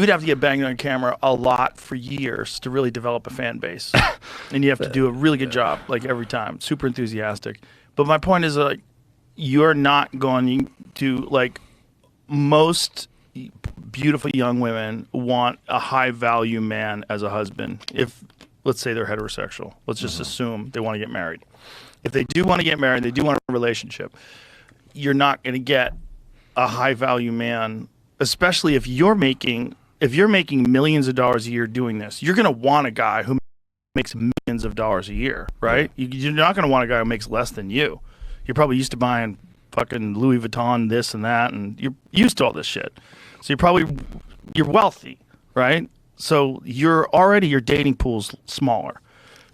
would have to get banged on camera a lot for years to really develop a fan base. And you have to do a really good job, like every time. Super enthusiastic. But my point is, like, you're not going to, like, most beautiful young women want a high value man as a husband. If, let's say they're heterosexual, let's just assume they want to get married. If they do want to get married, they do want a relationship, you're not going to get a high value man, especially if you're making millions of dollars a year doing this. You're going to want a guy who makes millions of dollars a year, right? You're not going to want a guy who makes less than you. You're probably used to buying fucking Louis Vuitton, this and that, and you're used to all this shit. So you're wealthy, right? So your dating pool's smaller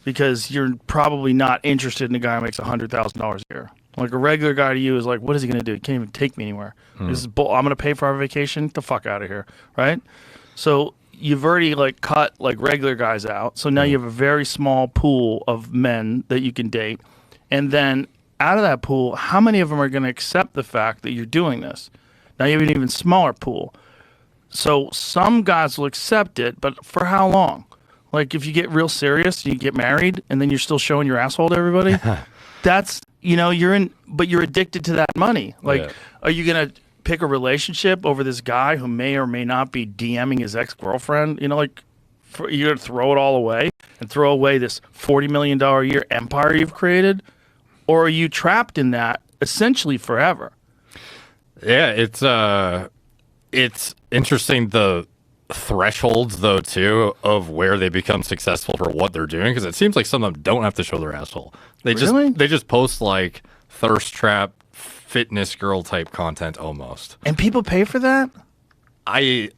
because you're probably not interested in a guy who makes $100,000 a year. Like a regular guy to you is like, what is he going to do? He can't even take me anywhere. This is I'm going to pay for our vacation. Get the fuck out of here, right? So you've already like cut like regular guys out. So now you have a very small pool of men that you can date. And then out of that pool, how many of them are going to accept the fact that you're doing this? Now you have an even smaller pool. So some guys will accept it, but for how long? Like if you get real serious, you get married, and then you're still showing your asshole to everybody. That's, but you're addicted to that money. Like, are you going to pick a relationship over this guy who may or may not be DMing his ex-girlfriend? You're going to throw it all away and throw away this $40 million a year empire you've created? Or are you trapped in that essentially forever? Yeah, it's interesting the thresholds though too of where they become successful for what they're doing, because it seems like some of them don't have to show their asshole. They just post like thirst trap fitness girl type content almost. And people pay for that? Why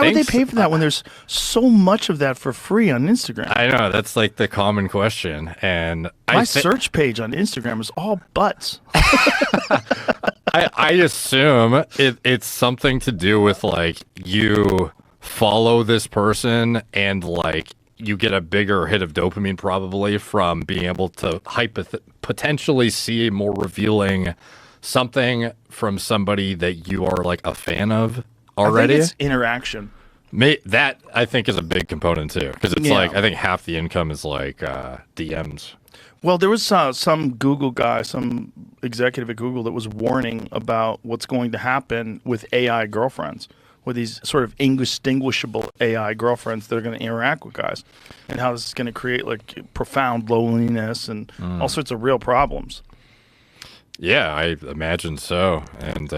would they pay for that when there's so much of that for free on Instagram? I know, that's like the common question. And my search page on Instagram is all butts. I assume it's something to do with like you follow this person and like you get a bigger hit of dopamine probably from being able to potentially see more revealing something from somebody that you are like a fan of already. I think it's interaction. That I think is a big component too, because it's like I think half the income is like DMs. Well, there was some Google guy, some executive at Google that was warning about what's going to happen with AI girlfriends, with these sort of indistinguishable AI girlfriends that are going to interact with guys, and how this is going to create like profound loneliness and all sorts of real problems. Yeah, I imagine so. And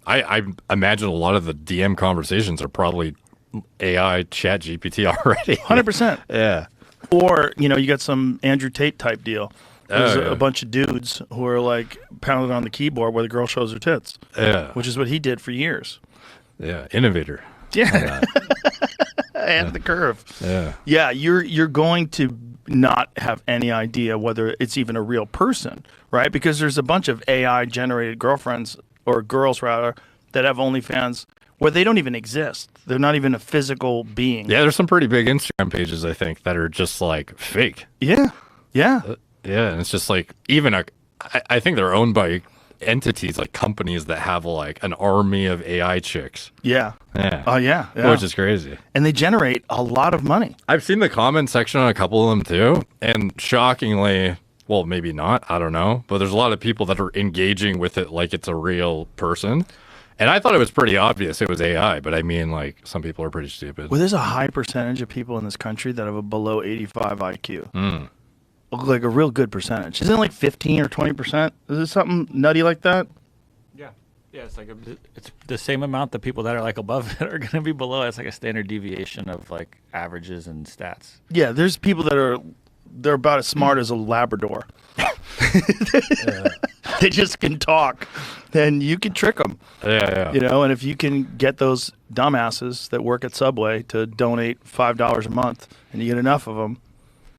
I imagine a lot of the DM conversations are probably AI chat GPT already. 100%. Yeah. Or, you got some Andrew Tate type deal. There's a bunch of dudes who are like pounding on the keyboard where the girl shows her tits. Yeah. Which is what he did for years. Yeah. Innovator. Yeah. And the curve. Yeah. Yeah. You're going to not have any idea whether it's even a real person, right? Because there's a bunch of AI generated girlfriends, or girls rather, that have OnlyFans where they don't even exist. They're not even a physical being. Yeah, there's some pretty big Instagram pages, I think, that are just like fake. Yeah. Yeah. Yeah, and it's just like I think they're owned by entities like companies that have like an army of AI chicks. Yeah. Yeah. Oh, yeah. Which is crazy. And they generate a lot of money. I've seen the comment section on a couple of them too, and shockingly, well, maybe not, I don't know, but there's a lot of people that are engaging with it like it's a real person. And I thought it was pretty obvious it was AI, but I mean, like, some people are pretty stupid. Well, there's a high percentage of people in this country that have a below 85 IQ. Like a real good percentage. Isn't it like 15 or 20%? Is it something nutty like that? Yeah. Yeah, it's like it's the same amount that people that are like above it are going to be below. It's like a standard deviation of like averages and stats. Yeah, there's people that they're about as smart as a Labrador. They just can talk. Then you can trick them. Yeah. And if you can get those dumbasses that work at Subway to donate $5 a month, and you get enough of them,